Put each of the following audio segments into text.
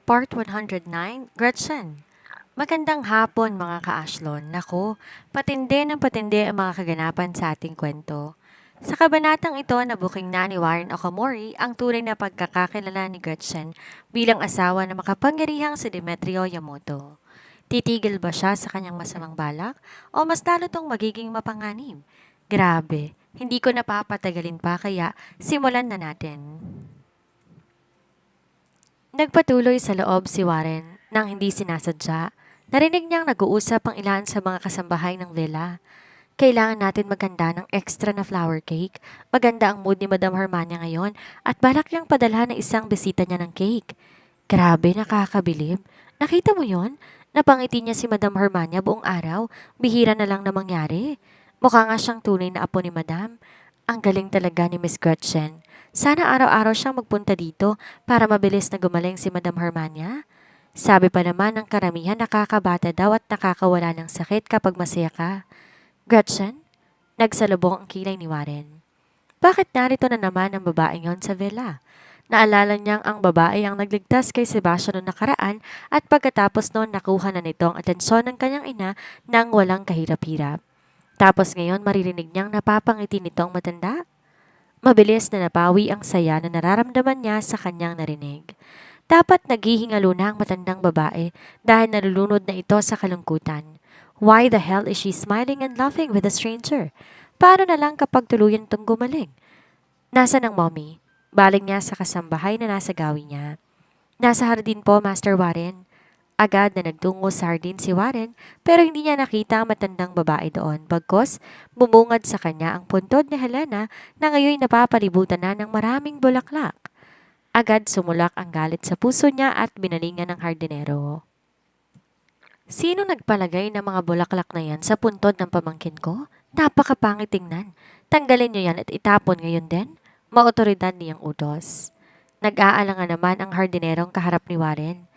Part 109, Gretchen. Magandang hapon mga ka-Ashlon. Naku, patindi ng patindi ang mga kaganapan sa ating kwento. Sa kabanatang ito, nabuking na ni Warren Okamori ang tunay na pagkakakilala ni Gretchen bilang asawa ng makapangyarihang si Demetrio Yamoto. Titigil ba siya sa kanyang masamang balak o mas lalo tong magiging mapanganib? Grabe, hindi ko napapatagalin pa kaya simulan na natin. Nagpatuloy sa loob si Warren nang hindi sinasadya. Narinig niyang nag-uusap ang ilan sa mga kasambahay ng villa. Kailangan natin maganda ng extra na flower cake. Maganda ang mood ni Madam Hermania ngayon at balak niyang padalhan ng isang bisita niya ng cake. Grabe, nakakabilib. Nakita mo yon? Napangiti niya si Madam Hermania buong araw. Bihira na lang na mangyari. Mukha nga siyang tunay na apo ni Madam. Ang galing talaga ni Miss Gretchen. Sana araw-araw siyang magpunta dito para mabilis na gumaling si Madam Hermania. Sabi pa naman ng karamihan nakakabata daw at nakakawala ng sakit kapag masaya ka. Gretchen? Nagsalubong ang kilay ni Warren. Bakit narito na naman ang babaeng yon sa villa? Naalala niyang ang babae ang nagligtas kay Sebastian noong nakaraan at pagkatapos noon nakuha na nito ang atensyon ng kanyang ina nang walang kahirap-hirap. Tapos ngayon maririnig niyang napapangiti nito ang matanda. Mabilis na napawi ang saya na nararamdaman niya sa kanyang narinig. Dapat naghihingalo na ang matandang babae dahil nalulunod na ito sa kalungkutan. Why the hell is she smiling and laughing with a stranger? Paano na lang kapag tuluyan itong gumaling? Nasa ng mommy? Baling niya sa kasambahay na nasa gawi niya. Nasa hardin po, Master Warren. Agad na nagtungo sa hardin si Warren pero hindi niya nakita ang matandang babae doon. Bagkos, bumungad sa kanya ang puntod ni Helena na ngayon napapalibutan na ng maraming bulaklak. Agad sumulak ang galit sa puso niya at binalingan ng hardinero. Sino nagpalagay ng mga bulaklak na yan sa puntod ng pamangkin ko? Napakapangit tingnan. Tanggalin niyo yan at itapon ngayon din. Maotoridad niyang utos. Nag-aalangan naman ang hardinerong kaharap ni Warren.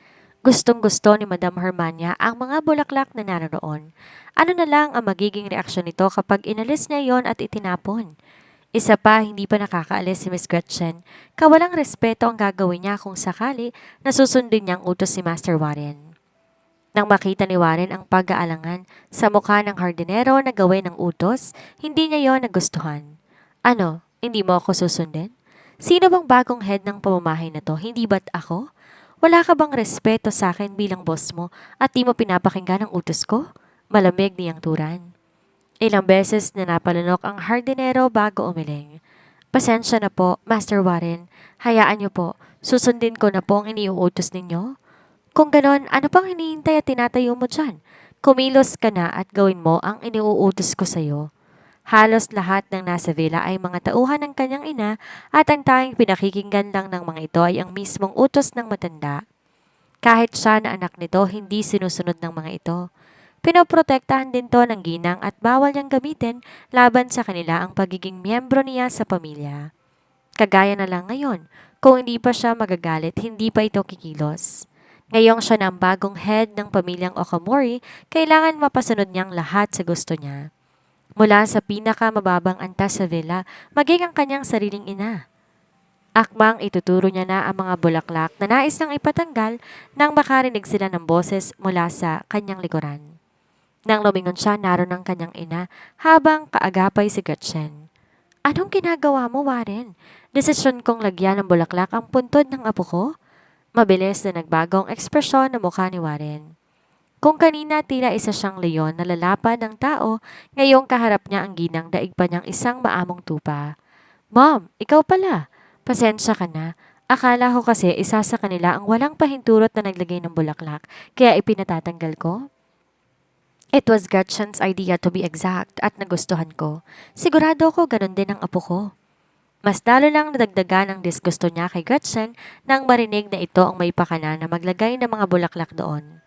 Gustong-gusto ni Madam Hermania ang mga bulaklak na naroon. Ano na lang ang magiging reaksyon nito kapag inalis niya yon at itinapon? Isa pa, hindi pa nakakaalis si Miss Gretchen. Kawalang respeto ang gagawin niya kung sakali na susundin niyang utos si Master Warren. Nang makita ni Warren ang pag-aalangan sa mukha ng hardinero na gawin ng utos, hindi niya yon nagustuhan. Ano, hindi mo ako susundin? Sino bang bagong head ng pamamahay na to? Hindi ba't ako? Wala ka bang respeto sa akin bilang boss mo at di mo pinapakinggan ang utos ko? Malamig niyang turan. Ilang beses na napalunok ang hardinero bago umiling. Pasensya na po, Master Warren. Hayaan niyo po. Susundin ko na po ang iniuutos ninyo. Kung ganon, ano pang hinihintay at tinatayo mo dyan? Kumilos ka na at gawin mo ang iniuutos ko sa'yo. Halos lahat ng nasa villa ay mga tauhan ng kanyang ina at ang tanging pinakikinggan lang ng mga ito ay ang mismong utos ng matanda. Kahit siya na anak nito, hindi sinusunod ng mga ito. Pinoprotektahan din to ng ginang at bawal niyang gamitin laban sa kanila ang pagiging miyembro niya sa pamilya. Kagaya na lang ngayon, kung hindi pa siya magagalit, hindi pa ito kikilos. Ngayong siya na ang bagong head ng pamilyang Okamori, kailangan mapasunod niyang lahat sa gusto niya. Mula sa pinakamababang antas sa villa, maging ang kanyang sariling ina. Akmang ituturo niya na ang mga bulaklak na nais nang ipatanggal nang makarinig sila ng boses mula sa kanyang likuran. Nang lumingon siya, naroon ang kanyang ina habang kaagapay si Gretchen. Anong ginagawa mo, Warren? Desisyon kong lagyan ng bulaklak ang puntod ng apo ko? Mabilis na nagbagong ekspresyon ng mukha ni Warren. Kung kanina tila isa siyang leon na lalapad ng tao, ngayong kaharap niya ang ginang daig pa niyang isang maamong tupa. Mom, ikaw pala. Pasensya ka na. Akala ko kasi isa sa kanila ang walang pahintulot na naglagay ng bulaklak, kaya ipinatatanggal ko. It was Gretchen's idea to be exact at nagustuhan ko. Sigurado ko ganun din ang apo ko. Mas lalo lang nadagdagan ang disgusto niya kay Gretchen nang marinig na ito ang may pakana na maglagay ng mga bulaklak doon.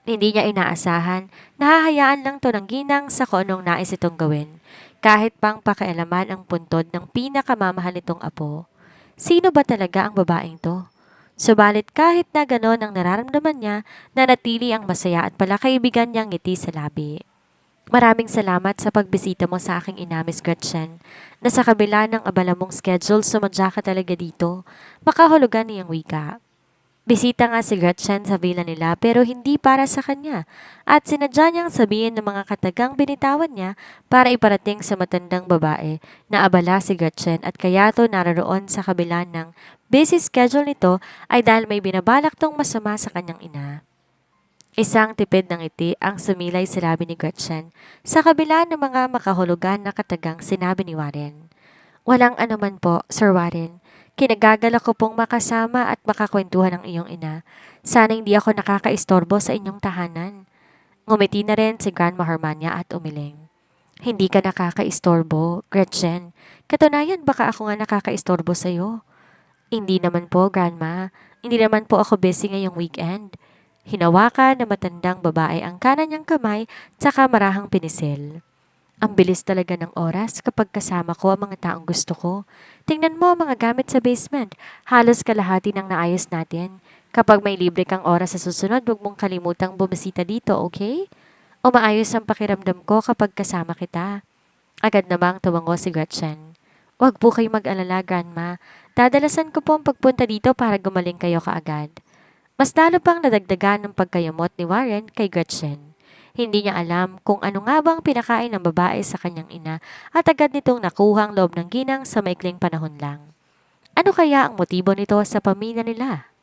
Hindi niya inaasahan, nahahayaan lang to ng ginang sa kung anong nais itong gawin, kahit pang pakialaman ang puntod ng pinakamamahal nitong apo. Sino ba talaga ang babaeng to? Subalit kahit na ganon ang nararamdaman niya, nanatili ang masaya at palakaibigan niyang ngiti sa labi. Maraming salamat sa pagbisita mo sa aking ina, Miss Gretchen, na sa kabila ng abala mong schedule sumadya ka talaga dito, makahulugan niyang wika. Bisita nga si Gretchen sa villa nila pero hindi para sa kanya at sinadya niyang sabihin ng mga katagang binitawan niya para iparating sa matandang babae na abala si Gretchen at kaya to naroon sa kabila ng busy schedule nito ay dahil may binabalak tong masama sa kanyang ina. Isang tipid ng ngiti ang sumilay sa labi ni Gretchen sa kabila ng mga makahulugan na katagang sinabi ni Warren. Walang anuman po, Sir Warren. Kinagagala ko pong makasama at makakwentuhan ng iyong ina. Sana hindi ako nakakaistorbo sa inyong tahanan. Ngumiti na rin si Grandma Hermania at umiling. Hindi ka nakakaistorbo, Gretchen. Katunayan baka ako nga nakakaistorbo sa'yo. Hindi naman po, Grandma. Hindi naman po ako busy ngayong weekend. Hinawakan na matandang babae ang kanan niyang kamay tsaka marahang pinisil. Ang bilis talaga ng oras kapag kasama ko ang mga taong gusto ko. Tingnan mo ang mga gamit sa basement. Halos kalahati ng naayos natin. Kapag may libre kang oras sa susunod, huwag mong kalimutang bumisita dito, okay? O maayos ang pakiramdam ko kapag kasama kita. Agad namang tumango si Gretchen. Huwag po kayo mag-alala, Grandma. Dadalasan ko po ang pagpunta dito para gumaling kayo kaagad. Mas lalo pang nadagdagan ng pagkayamot ni Warren kay Gretchen. Hindi niya alam kung ano nga bang pinakain ng babae sa kanyang ina at agad nitong nakuhang loob ng ginang sa maikling panahon lang. Ano kaya ang motibo nito sa pamilya nila?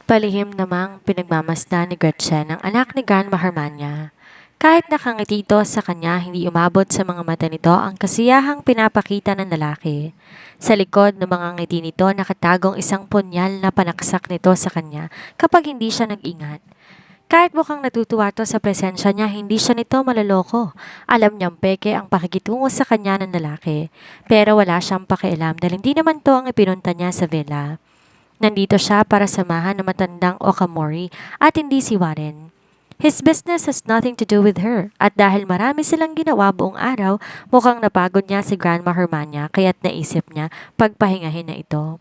Palihim namang pinagmamasdan ni Gretchen ang anak ni Grandma Hermania. Kahit nakangiti ito sa kanya, hindi umabot sa mga mata nito ang kasiyahang pinapakita ng lalaki. Sa likod ng mga ngiti nito nakatagong isang punyal na panaksak nito sa kanya kapag hindi siya nag-ingat. Kahit mukhang natutuwa to sa presensya niya, hindi siya nito maloloko. Alam niyang peke ang pakikitungo sa kanya ng lalaki. Pero wala siyang pakialam dahil hindi naman to ang ipinunta niya sa villa. Nandito siya para samahan ng matandang Okamori at hindi si Warren. His business has nothing to do with her at dahil marami silang ginawa buong araw, mukhang napagod niya si Grandma Hermania kaya't naisip niya pagpahingahin na ito.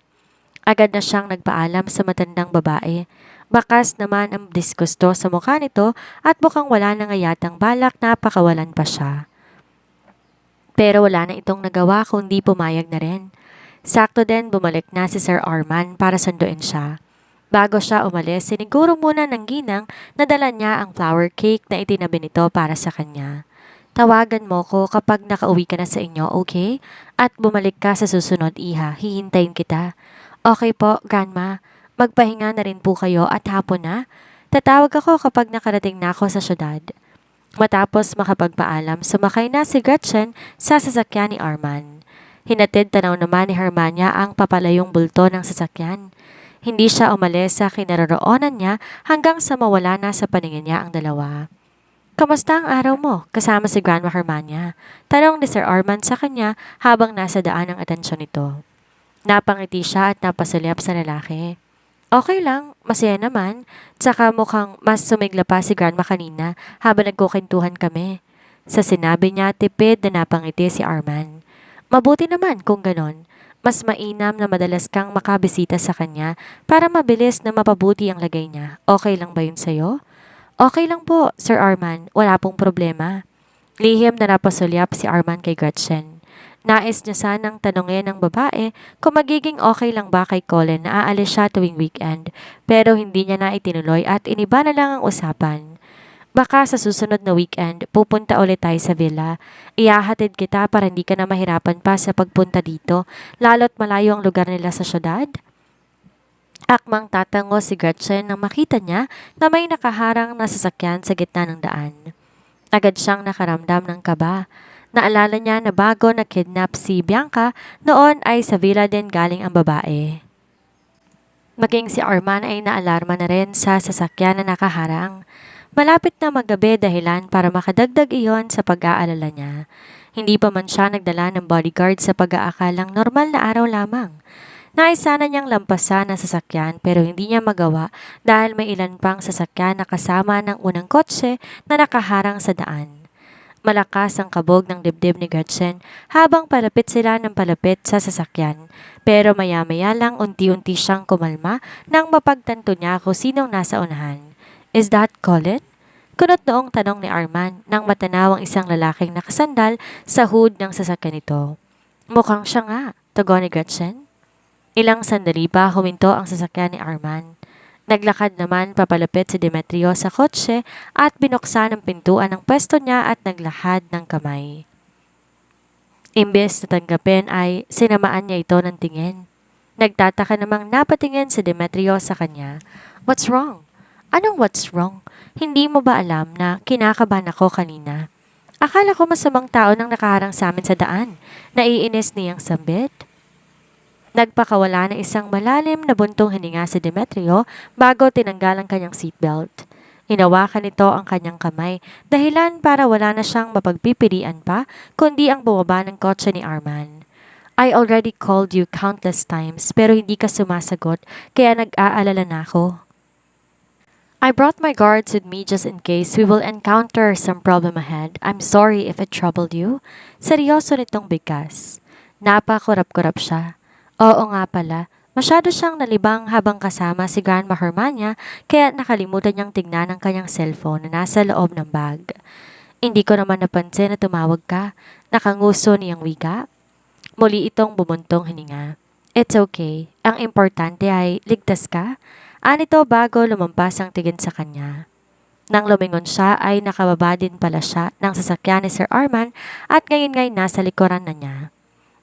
Agad na siyang nagpaalam sa matandang babae. Bakas naman ang disgusto sa mukha nito at mukhang wala na nga yatang balak na pakawalan pa siya. Pero wala na itong nagawa kundi pumayag na rin. Sakto din bumalik na si Sir Arman para sunduin siya. Bago siya umalis, siniguro muna ng ginang na dala niya ang flower cake na itinabi nito para sa kanya. Tawagan mo ko kapag nakauwi ka na sa inyo, okay? At bumalik ka sa susunod, iha. Hihintayin kita. Okay po, Grandma. Magpahinga na rin po kayo at hapon na. Tatawag ako kapag nakarating na ako sa syudad. Matapos makapagpaalam, sumakay na si Gretchen sa sasakyan ni Arman. Hinatid tanaw naman ni Hermania ang papalayong bulto ng sasakyan. Hindi siya umalis sa kinaroroonan niya hanggang sa mawala na sa paningin niya ang dalawa. Kamusta ang araw mo? Kasama si Grandma Hermania. Tanong ni Sir Arman sa kanya habang nasa daan ang atensyon nito. Napangiti siya at napasalyap sa lalaki. Okay lang, masaya naman. Tsaka mukhang mas sumigla pa si Grandma kanina habang nagkukentuhan kami. Sa sinabi niya, tipid na napangiti si Arman. Mabuti naman kung ganon. Mas mainam na madalas kang makabisita sa kanya para mabilis na mapabuti ang lagay niya. Okay lang ba yun sa'yo? Okay lang po, Sir Arman. Wala pong problema. Lihim na napasulyap si Arman kay Gretchen. Nais niya sanang tanungin ng babae kung magiging okay lang ba kay Colin na aalis siya tuwing weekend pero hindi niya na itinuloy at iniba na lang ang usapan. Baka sa susunod na weekend pupunta ulit tayo sa villa. Ihahatid kita para hindi ka na mahirapan pa sa pagpunta dito lalo't malayo ang lugar nila sa syudad. Akmang tatango si Gretchen nang makita niya na may nakaharang na sasakyan sa gitna ng daan. Agad siyang nakaramdam ng kaba. Naalala niya na bago na-kidnap si Bianca, noon ay sa villa din galing ang babae. Maging si Arman ay naalarma na rin sa sasakyan na nakaharang. Malapit na maggabi dahilan para makadagdag iyon sa pag-aalala niya. Hindi pa man siya nagdala ng bodyguard sa pag-aakalang normal na araw lamang. Nais sana niyang lampasan ang sasakyan pero hindi niya magawa dahil may ilan pang sasakyan na kasama ng unang kotse na nakaharang sa daan. Malakas ang kabog ng dibdib ni Gretchen habang palapit sila ng palapit sa sasakyan. Pero maya-maya lang unti-unti siyang kumalma nang mapagtanto niya kung sinong nasa unahan. Is that Colin? Kunot noong tanong ni Arman nang matanaw ang isang lalaking nakasandal sa hood ng sasakyan nito. Mukhang siya nga, tugon ni Gretchen. Ilang sandali pa huminto ang sasakyan ni Arman. Naglakad naman papalapit si Demetrio sa kotse at binuksan ang pintuan ng pwesto niya at naglahad ng kamay. Imbes na tanggapin ay sinamaan niya ito ng tingin. Nagtataka namang napatingin si Demetrio sa kanya. What's wrong? Anong what's wrong? Hindi mo ba alam na kinakabahan ako kanina? Akala ko masamang tao nang nakaharang sa amin sa daan. Naiinis niyang sambit. Nagpakawala ng isang malalim na buntong hininga si Demetrio bago tinanggal ang kanyang seatbelt. Hinawakan nito ang kanyang kamay, dahilan para wala na siyang mapagpipilian pa kundi ang bumaba ng kotse ni Arman. I already called you countless times pero hindi ka sumasagot kaya nag-aalala na ako. I brought my guards with me just in case we will encounter some problem ahead. I'm sorry if it troubled you. Seryoso nitong bigkas. Napakurap-kurap siya. Oo nga pala, masyado siyang nalibang habang kasama si Grandma Hermania kaya nakalimutan niyang tignan ang kanyang cellphone na nasa loob ng bag. Hindi ko naman napansin na tumawag ka. Nakanguso niyang wika. Muli itong bumuntong hininga. It's okay. Ang importante ay ligtas ka. Anito bago lumampas ang tingin sa kanya. Nang lumingon siya ay nakababa din pala siya ng sasakyan ni Sir Arman at ngayon ngay nasa likuran na niya.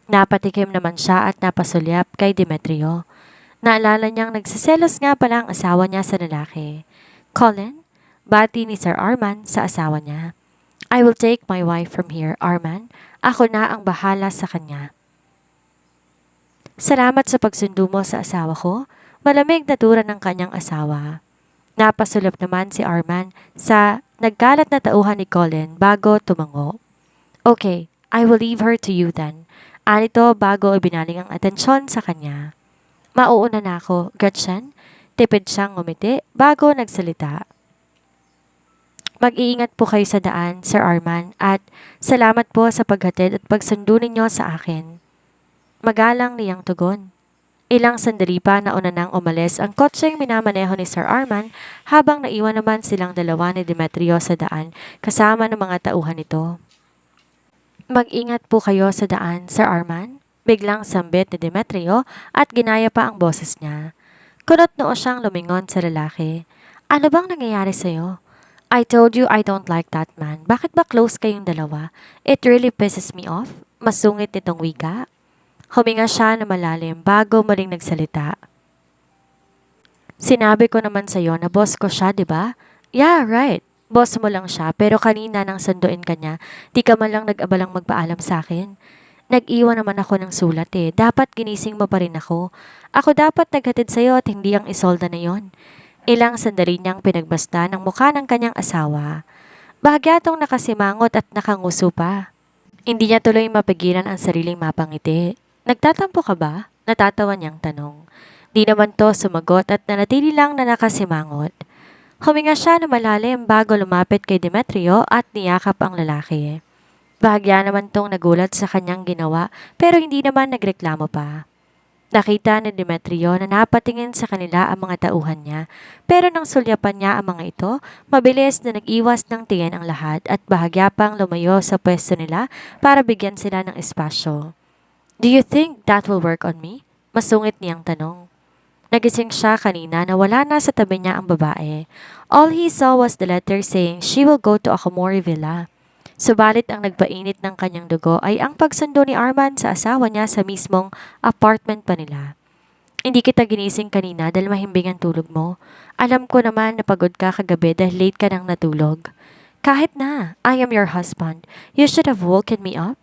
Napatikim naman siya at napasulyap kay Demetrio. Naalala niyang nagsiselos nga pala ang asawa niya sa lalaki. Colin, bati ni Sir Arman sa asawa niya. I will take my wife from here, Arman. Ako na ang bahala sa kanya. Salamat sa pagsundo mo sa asawa ko. Malamig na tura ng kanyang asawa. Napasulap naman si Arman sa nagkalat na tauhan ni Colin bago tumango. Okay, I will leave her to you then. Anito bago ibinaling ang atensyon sa kanya. Mauuna na ako, Gretchen. Tipid siyang ngumiti bago nagsalita. Mag-iingat po kayo sa daan, Sir Arman, at salamat po sa paghatid at pagsundo ninyo sa akin. Magalang niyang tugon. Ilang sandali pa nauna nang umalis ang kotseng minamaneho ni Sir Arman habang naiwan naman silang dalawa ni Demetrio sa daan kasama ng mga tauhan nito. Mag-ingat po kayo sa daan, Sir Arman. Biglang sambit ni Demetrio at ginaya pa ang boses niya. Kunot noo siyang lumingon sa lalaki. Ano bang nangyayari sa'yo? I told you I don't like that man. Bakit ba close kayong dalawa? It really pisses me off. Masungit nitong wika. Huminga siya na malalim bago muling nagsalita. Sinabi ko naman sa'yo na boss ko siya, di ba? Yeah, right. Boss mo lang siya pero kanina nang sunduin ka niya, di ka man lang nag-abalang magpaalam sa akin. Nag-iwan naman ako ng sulat eh. Dapat ginising mo pa rin ako. Ako dapat naghatid sa'yo at hindi ang isolda na yon. Ilang sandali niyang pinagbasta ng mukha ng kanyang asawa. Bahagyatong nakasimangot at nakanguso pa. Hindi niya tuloy mapigilan ang sariling mapangiti. Nagtatampo ka ba? Natatawa niyang tanong. Di naman to sumagot at nanatili lang na nakasimangot. Huminga siya na malalim bago lumapit kay Demetrio at niyakap ang lalaki. Bahagya naman tong nagulat sa kanyang ginawa pero hindi naman nagreklamo pa. Nakita ni Demetrio na napatingin sa kanila ang mga tauhan niya pero nang sulyapan niya ang mga ito, mabilis na nag-iwas ng tingin ang lahat at bahagya pang lumayo sa pwesto nila para bigyan sila ng espasyo. Do you think that will work on me? Masungit niyang tanong. Nagising siya kanina na wala na sa tabi niya ang babae. All he saw was the letter saying she will go to Akomori Villa. Subalit ang nagpainit ng kanyang dugo ay ang pagsundo ni Arman sa asawa niya sa mismong apartment pa nila. Hindi kita ginising kanina dahil mahimbing ang tulog mo. Alam ko naman na pagod ka kagabi dahil late ka nang natulog. Kahit na, I am your husband. You should have woken me up.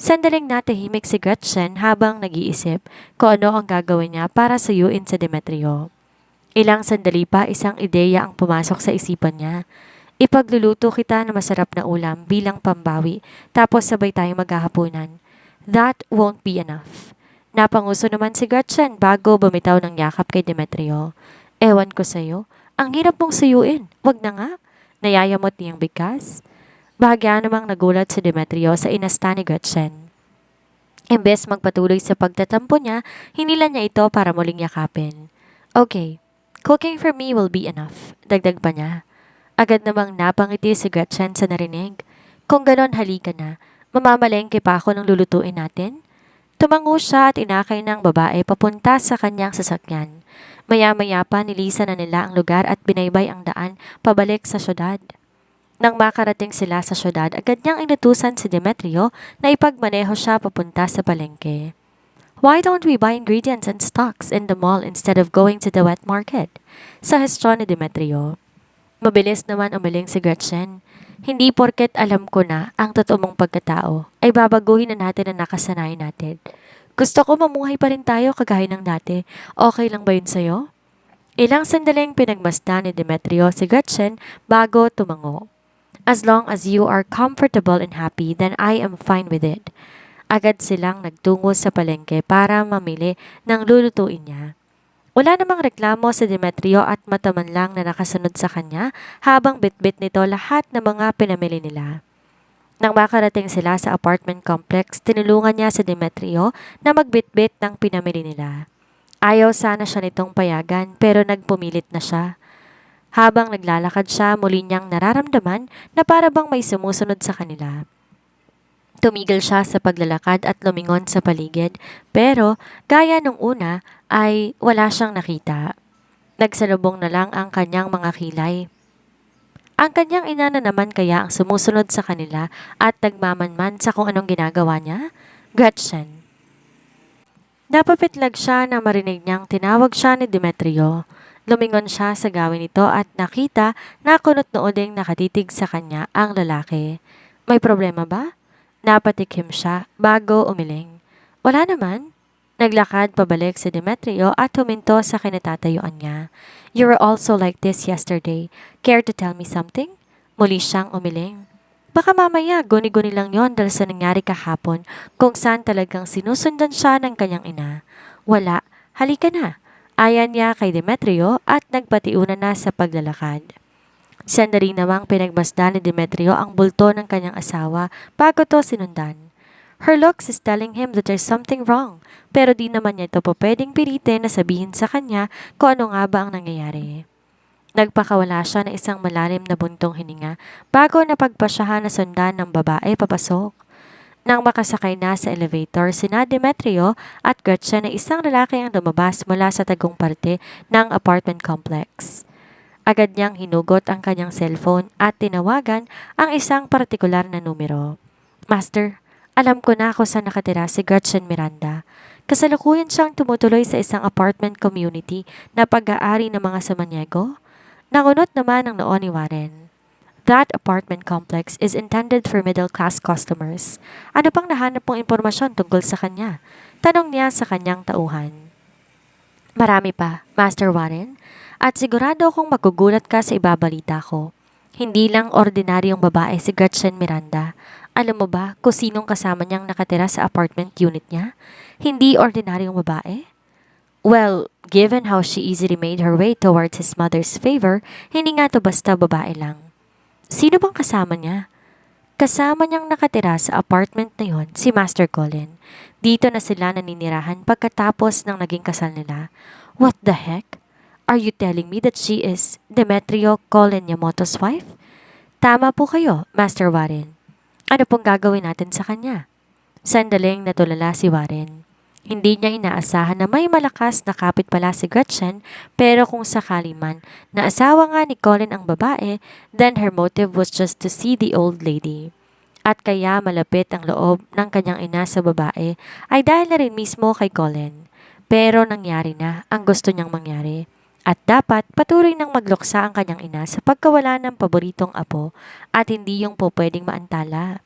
Sandaling natahimik si Gretchen habang nag-iisip kung ano ang gagawin niya para suyuin sa Demetrio. Ilang sandali pa isang ideya ang pumasok sa isipan niya. Ipagluluto kita na masarap na ulam bilang pambawi tapos sabay tayong maghahapunan. That won't be enough. Napanguso naman si Gretchen bago bumitaw ng yakap kay Demetrio. Ewan ko sa'yo, ang hirap mong suyuin. Wag na nga. Nayayamot niyang bigkas. Bahagya namang nagulat si Demetrio sa inasta ni Gretchen. Imbes magpatuloy sa pagtatampo niya, hinila niya ito para muling yakapin. Okay, cooking for me will be enough. Dagdag pa niya. Agad namang napangiti si Gretchen sa narinig. Kung ganon halika na, mamamalengke pa ako ng lulutuin natin. Tumango siya at inakay ng babae papunta sa kanyang sasakyan. Maya-maya pa nilisan na nila ang lugar at binaybay ang daan pabalik sa syudad. Nang makarating sila sa syudad, agad niyang inutusan si Demetrio na ipagmaneho siya papunta sa palengke. Why don't we buy ingredients and stocks in the mall instead of going to the wet market? Sahestyon ni Demetrio. Mabilis naman umiling si Gretchen. Hindi porket alam ko na ang totoo mong pagkatao ay babaguhin na natin ang nakasanayan natin. Gusto ko mamuhay pa rin tayo kagaya ng dati. Okay lang ba yun sa'yo? Ilang sandaling pinagmasdan ni Demetrio si Gretchen bago tumango. As long as you are comfortable and happy, then I am fine with it. Agad silang nagtungo sa palengke para mamili ng lulutuin niya. Wala namang reklamo si Demetrio at mataman lang na nakasunod sa kanya habang bitbit nito lahat ng mga pinamili nila. Nang makarating sila sa apartment complex, tinulungan niya si Demetrio na magbitbit ng pinamili nila. Ayaw sana siya nitong payagan pero nagpumilit na siya. Habang naglalakad siya, muli niyang nararamdaman na para bang may sumusunod sa kanila. Tumigil siya sa paglalakad at lumingon sa paligid, pero gaya nung una ay wala siyang nakita. Nagsalubong na lang ang kanyang mga kilay. Ang kanyang ina na naman kaya ang sumusunod sa kanila at nagmamanman sa kung anong ginagawa niya? Gretchen. Napapitlag siya na marinig niyang tinawag siya ni Demetrio. Lumingon siya sa gawin nito at nakita na kunot-nooding nakatitig sa kanya ang lalaki. May problema ba? Napatikim siya bago umiling. Wala naman. Naglakad pabalik si Demetrio at huminto sa kinatatayuan niya. You were also like this yesterday. Care to tell me something? Muli siyang umiling. Baka mamaya guni-guni lang yon dahil sa nangyari kahapon kung saan talagang sinusundan siya ng kanyang ina. Wala. Halika na. Ayan niya kay Demetrio at nagpatiunan na sa paglalakad. Sandali namang pinagmasdan ni Demetrio ang bulto ng kanyang asawa bago to sinundan. Her looks is telling him that there's something wrong, pero di naman niya ito po pwedeng pilitin na sabihin sa kanya kung ano nga ba ang nangyayari. Nagpakawala siya ng isang malalim na buntong hininga bago napagpasyahan na sundan ng babae papasok. Nang makasakay na sa elevator, sina Demetrio at Gretchen na isang lalaki ang lumabas mula sa tagong parte ng apartment complex. Agad niyang hinugot ang kanyang cellphone at tinawagan ang isang partikular na numero. Master, alam ko na kung saan nakatira si Gretchen Miranda. Kasalukuyan siyang tumutuloy sa isang apartment community na pag-aari ng mga Samaniego. Nangunot naman ang noo ni Warren. That apartment complex is intended for middle-class customers. Ano pang nahanap mong impormasyon tungkol sa kanya? Tanong niya sa kanyang tauhan. Marami pa, Master Warren. At sigurado akong magugulat ka sa ibabalita ko. Hindi lang ordinaryong babae si Gretchen Miranda. Alam mo ba kung sinong kasama niyang nakatira sa apartment unit niya? Hindi ordinaryong babae? Well, given how she easily made her way towards his mother's favor, hindi nga to basta babae lang. Sino bang kasama niya? Kasama niyang nakatira sa apartment na yon si Master Colin. Dito na sila naninirahan pagkatapos ng naging kasal nila. What the heck? Are you telling me that she is Demetrio Colin Yamamoto's wife? Tama po kayo, Master Warren. Ano pong gagawin natin sa kanya? Sandaling natulala si Warren. Hindi niya inaasahan na may malakas na kapit pala si Gretchen, pero kung sakali man na asawa nga ni Colin ang babae, then her motive was just to see the old lady. At kaya malapit ang loob ng kanyang ina sa babae ay dahil na rin mismo kay Colin. Pero nangyari na ang gusto niyang mangyari. At dapat patuloy nang magluksa ang kanyang ina sa pagkawala ng paboritong apo at hindi yung po pwedeng maantala.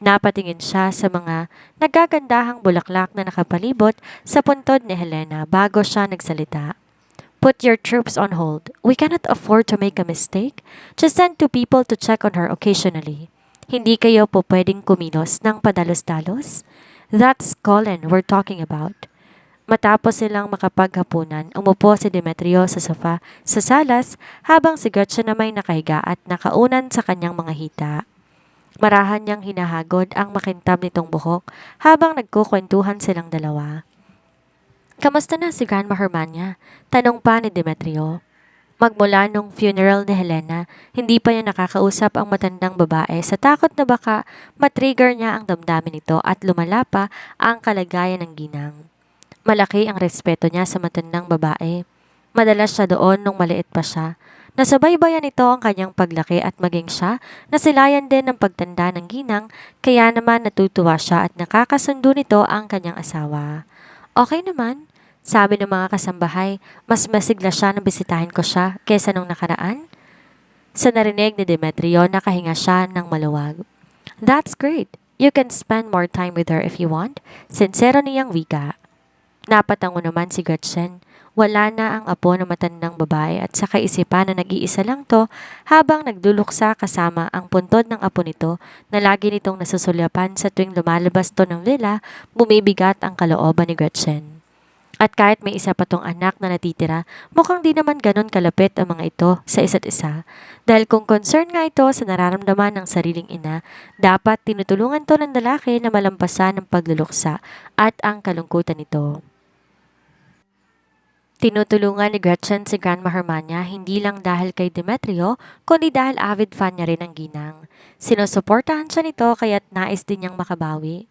Napatingin siya sa mga nagagandahang bulaklak na nakapalibot sa puntod ni Helena bago siya nagsalita. Put your troops on hold. We cannot afford to make a mistake. Just send two people to check on her occasionally. Hindi kayo po pwedeng kumilos ng padalos-dalos? That's Colin we're talking about. Matapos silang makapaghapunan, umupo si Demetrio sa sofa sa salas habang si Gretchen na may nakahiga at nakaunan sa kanyang mga hita. Marahan niyang hinahagod ang makintab nitong buhok habang nagkukwentuhan silang dalawa. Kamusta na si Grandma Hermania? Tanong pa ni Demetrio. Magmula nung funeral ni Helena, hindi pa niya nakakausap ang matandang babae sa takot na baka matrigger niya ang damdamin nito at lumala pa ang kalagayan ng ginang. Malaki ang respeto niya sa matandang babae. Madalas siya doon nung maliit pa siya. Nasabaybayan nito ang kanyang paglaki at maging siya, nasilayan din ng pagtanda ng ginang, kaya naman natutuwa siya at nakakasundo nito ang kanyang asawa. Okay naman, sabi ng mga kasambahay, mas masigla siya nang bisitahin ko siya kesa nung nakaraan. Sa narinig ni Demetrio, nakahinga siya ng maluwag. That's great. You can spend more time with her if you want. Sincero niyang wika. Napatango naman si Gretchen. Wala na ang apo ng matandang babae at sa kaisipan na nag-iisa lang to habang nagduluksa kasama ang puntod ng apo nito na lagi nitong nasusulyapan sa tuwing lumalabas to ng villa, bumibigat ang kalooban ni Gretchen. At kahit may isa pa tong anak na natitira, mukhang di naman ganon kalapit ang mga ito sa isa't isa. Dahil kung concern nga ito sa nararamdaman ng sariling ina, dapat tinutulungan to ng lalaki na malampasan ng pagluluksa at ang kalungkutan nito. Tinutulungan ni Gretchen si Grandma Hermania hindi lang dahil kay Demetrio, kundi dahil avid fan niya rin ng ginang. Sinusuportahan siya nito kaya't nais din niyang makabawi.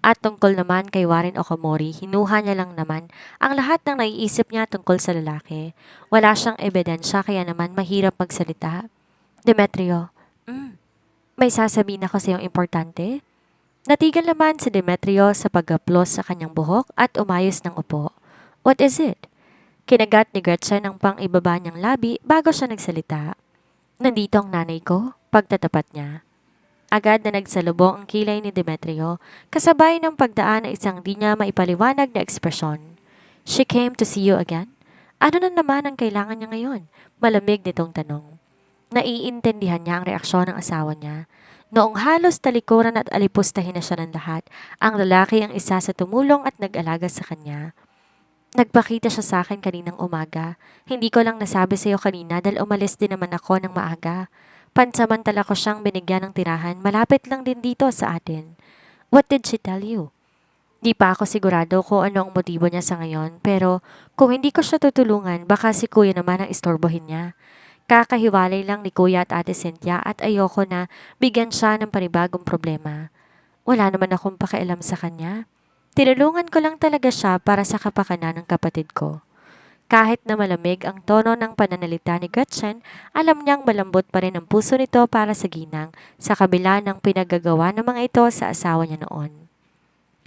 At tungkol naman kay Warren Okamori, hinuha niya lang naman ang lahat ng naiisip niya tungkol sa lalaki. Wala siyang ebidensya kaya naman mahirap magsalita. Demetrio, may sasabihin ako sa iyong importante? Natigil naman si Demetrio sa pag-aplos sa kanyang buhok at umayos ng upo. What is it? Kinagat ni Gretchen ang pang-ibaba niyang labi bago siya nagsalita. Nandito ang nanay ko, pagtatapat niya. Agad na nagsalubong ang kilay ni Demetrio, kasabay ng pagdaan ng isang di niya maipaliwanag na ekspresyon. She came to see you again? Ano na naman ang kailangan niya ngayon? Malamig nitong tanong. Naiintindihan niya ang reaksyon ng asawa niya. Noong halos talikuran at alipustahin na siya ng lahat, ang lalaki ang isa sa tumulong at nag-alaga sa kanya. Nagpakita siya sa akin kaninang umaga. Hindi ko lang nasabi sa iyo kanina dahil umalis din naman ako ng maaga. Pansamantala ko siyang binigyan ng tirahan, malapit lang din dito sa atin. What did she tell you? Di pa ako sigurado kung ano ang motibo niya sa ngayon, pero kung hindi ko siya tutulungan, baka si kuya naman ang istorbohin niya. Kakahiwalay lang ni kuya at ate Cynthia at ayoko na bigyan siya ng panibagong problema. Wala naman akong pakialam sa kanya. Tinulungan ko lang talaga siya para sa kapakanan ng kapatid ko. Kahit na malamig ang tono ng pananalita ni Gretchen, alam niyang malambot pa rin ang puso nito para sa ginang sa kabila ng pinagagawa ng mga ito sa asawa niya noon.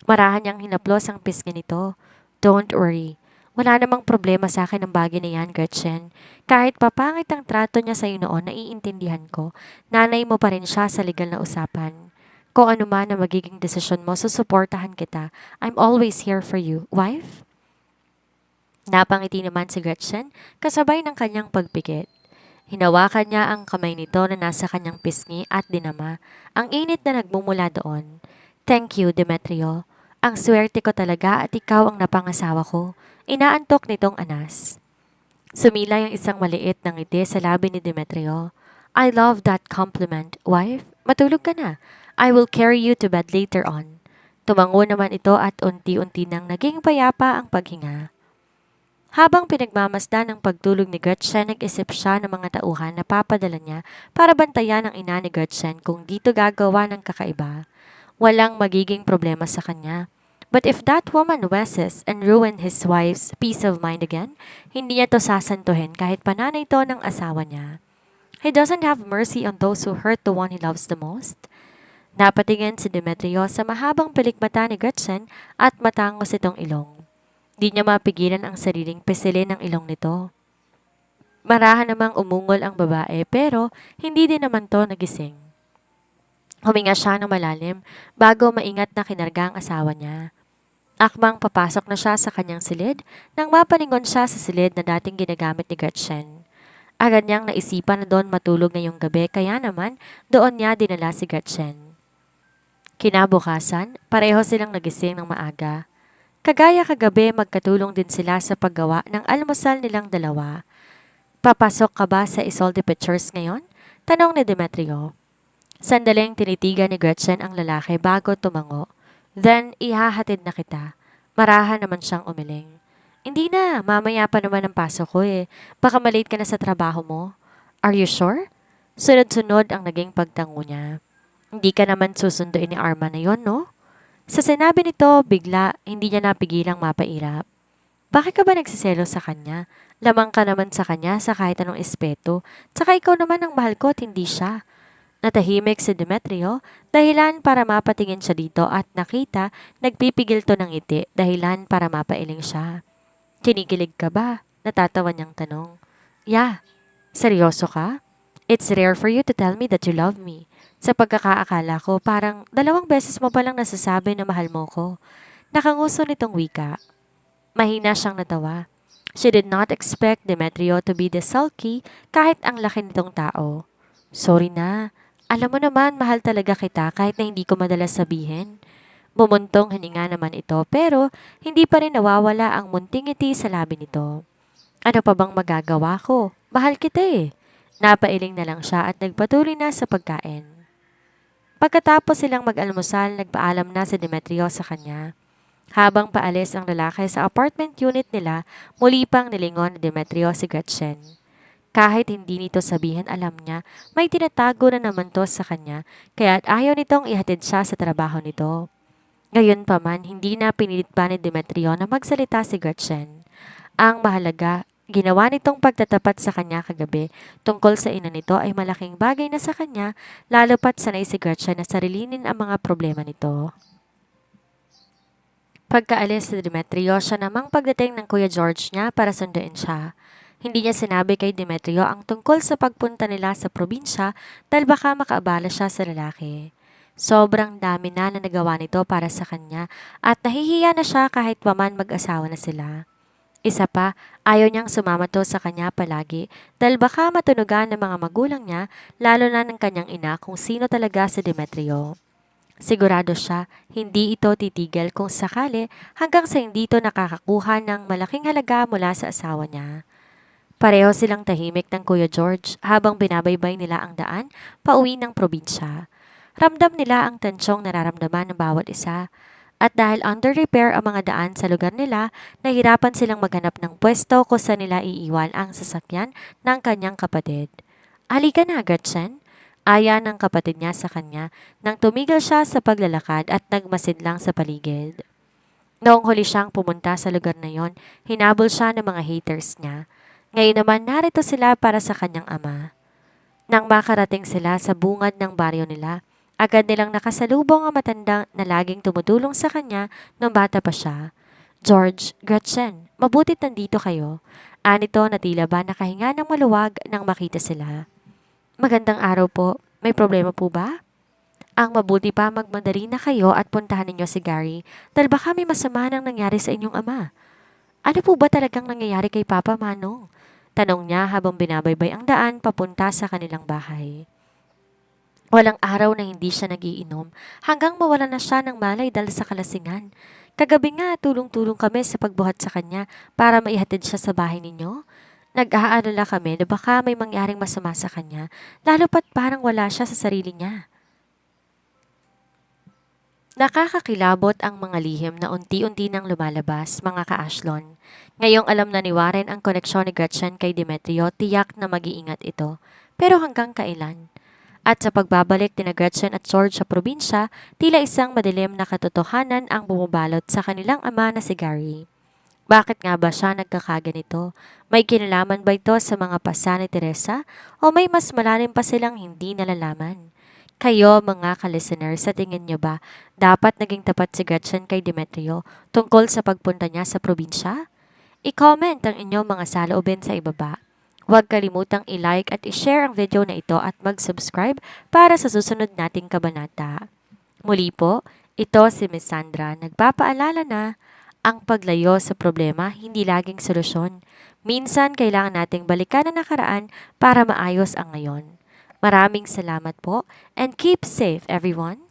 Marahan niyang hinaplos ang pisngi nito. Don't worry. Wala namang problema sa akin ang bagay na yan, Gretchen. Kahit papangit ang trato niya sa iyo noon, naiintindihan ko. Nanay mo pa rin siya sa legal na usapan. Kung ano man ang magiging desisyon mo, susuportahan kita. I'm always here for you. Wife? Napangiti naman si Gretchen, kasabay ng kanyang pagpikit. Hinawakan niya ang kamay nito na nasa kanyang pisngi at dinama. Ang init na nagmumula doon. Thank you, Demetrio. Ang swerte ko talaga at ikaw ang napangasawa ko. Inaantok nitong anas. Sumilay ang isang maliit na ngiti sa labi ni Demetrio. I love that compliment, wife. Matulog ka na. I will carry you to bed later on. Tumango naman ito at unti-unti nang naging payapa ang paghinga. Habang pinagmamasdan ng pagtulog ni Gretchen, nag-isip siya ng mga tauhan na papadala niya para bantayan ang ina ni Gretchen kung dito gagawa ng kakaiba. Walang magiging problema sa kanya. But if that woman messes and ruin his wife's peace of mind again, hindi niya to sasantuhin kahit pananay to ng asawa niya. He doesn't have mercy on those who hurt the one he loves the most. Napatingin si Demetrio sa mahabang pilikmata ni Gretchen at matangos itong ilong. Di niya mapigilan ang sariling pisilin ng ilong nito. Marahan namang umungol ang babae pero hindi din naman to nagising. Huminga siya ng malalim bago maingat na kinarga ang asawa niya. Akmang papasok na siya sa kanyang silid nang mapalingon siya sa silid na dating ginagamit ni Gretchen. Agad niyang naisipan na doon matulog ngayong gabi kaya naman doon niya dinala si Gretchen. Kinabukasan, pareho silang nagising ng maaga. Kagaya kagabi, magkatulong din sila sa paggawa ng almusal nilang dalawa. Papasok ka ba sa Isolde Pictures ngayon? Tanong ni Demetrio. Sandaling tinitigan ni Gretchen ang lalaki bago tumango. Then, ihahatid na kita. Marahan naman siyang umiling. Hindi na, mamaya pa naman ang pasok ko eh. Baka malate ka na sa trabaho mo. Are you sure? Sunod-sunod ang naging pagtango niya. Hindi ka naman susunduin ni Arma na yon, no? Sa sinabi nito, bigla, hindi niya napigilang mapairap. Bakit ka ba nagsiselo sa kanya? Lamang ka naman sa kanya sa kahit anong espeto. Tsaka ikaw naman ang mahal ko at hindi siya. Natahimik si Demetrio, dahilan para mapatingin siya dito at nakita nagpipigil to ng ngiti, dahilan para mapailing siya. Kinikilig ka ba? Natatawa niyang tanong. Yeah. Seryoso ka? It's rare for you to tell me that you love me. Sa pagkakaakala ko, parang 2 beses mo palang nasasabi na mahal mo ko. Nakanguso nitong wika. Mahina siyang natawa. She did not expect Demetrio to be this sulky kahit ang laki nitong tao. Sorry na. Alam mo naman, mahal talaga kita kahit na hindi ko madalas sabihin. Bumuntong hininga naman ito pero hindi pa rin nawawala ang munting ngiti sa labi nito. Ano pa bang magagawa ko? Mahal kita eh. Napailing na lang siya at nagpatuloy na sa pagkain. Pagkatapos silang mag-almusal, nagpaalam na si Demetrio sa kanya. Habang paalis ang lalaki sa apartment unit nila, muli pang nilingon ni Demetrio si Gretchen. Kahit hindi nito sabihin alam niya, may tinatago na naman to sa kanya, kaya't ayaw nitong ihatid siya sa trabaho nito. Gayon pa man, hindi na pinilit pa ni Demetrio na magsalita si Gretchen. Ang mahalaga, ginawa nitong pagtatapat sa kanya kagabi tungkol sa ina nito ay malaking bagay na sa kanya, lalo pat sanay si Gretchen na sarilinin ang mga problema nito. Pagkaalis ni Demetrio, siya namang pagdating ng Kuya George niya para sunduin siya. Hindi niya sinabi kay Demetrio ang tungkol sa pagpunta nila sa probinsya dahil baka makaabala siya sa lalaki. Sobrang dami na nagawa nito para sa kanya at nahihiya na siya kahit paman mag-asawa na sila. Isa pa, ayaw niyang sumama to sa kanya palagi dahil baka matunugan ng mga magulang niya, lalo na ng kanyang ina kung sino talaga si Demetrio. Sigurado siya, hindi ito titigil kung sakali hanggang sa hindi ito nakakakuha ng malaking halaga mula sa asawa niya. Pareho silang tahimik ng Kuya George habang binabaybay nila ang daan pauwi ng probinsya. Ramdam nila ang tensyong nararamdaman ng bawat isa. At dahil under repair ang mga daan sa lugar nila, nahirapan silang maghanap ng pwesto kung saan nila iiwan ang sasakyan ng kanyang kapatid. Halika na, Gretchen. Aya ng kapatid niya sa kanya nang tumigil siya sa paglalakad at nagmasid lang sa paligid. Noong huli siyang pumunta sa lugar na yon, hinabol siya ng mga haters niya. Ngayon naman narito sila para sa kanyang ama. Nang makarating sila sa bungad ng baryo nila, agad nilang nakasalubong ang matanda na laging tumutulong sa kanya nung bata pa siya. George, Gretchen, mabutit nandito kayo. Anito na tila ba nakahinga ng maluwag nang makita sila. Magandang araw po. May problema po ba? Ang mabuti pa magmadali na kayo at puntahan ninyo si Gary dahil baka may masama nang nangyari sa inyong ama. Ano po ba talagang nangyayari kay Papa Manong? Tanong niya habang binabaybay ang daan papunta sa kanilang bahay. Walang araw na hindi siya nagiinom hanggang mawala na siya ng malay dahil sa kalasingan. Kagabi nga tulong-tulong kami sa pagbuhat sa kanya para maihatid siya sa bahay ninyo. Nag-aalala kami na baka may mangyaring masama sa kanya, lalo pat parang wala siya sa sarili niya. Nakakakilabot ang mga lihim na unti-unti nang lumalabas, mga ka-Ashlon. Ngayong alam na ni Warren ang koneksyon ni Gretchen kay Demetrio, tiyak na mag-iingat ito. Pero hanggang kailan? At sa pagbabalik ni Gretchen at George sa probinsya, tila isang madilim na katotohanan ang bumubalot sa kanilang ama na si Gary. Bakit nga ba siya nagkakaganito? May kinalaman ba ito sa mga pasa ni Teresa o may mas malalim pa silang hindi nalalaman? Kayo mga ka-listener, sa tingin nyo ba dapat naging tapat si Gretchen kay Demetrio tungkol sa pagpunta niya sa probinsya? I-comment ang inyong mga saloobin sa ibaba. Huwag kalimutang i-like at i-share ang video na ito at mag-subscribe para sa susunod nating kabanata. Muli po, ito si Miss Sandra nagpapaalala na ang paglayo sa problema hindi laging solusyon. Minsan kailangan nating balikan ang nakaraan para maayos ang ngayon. Maraming salamat po and keep safe everyone.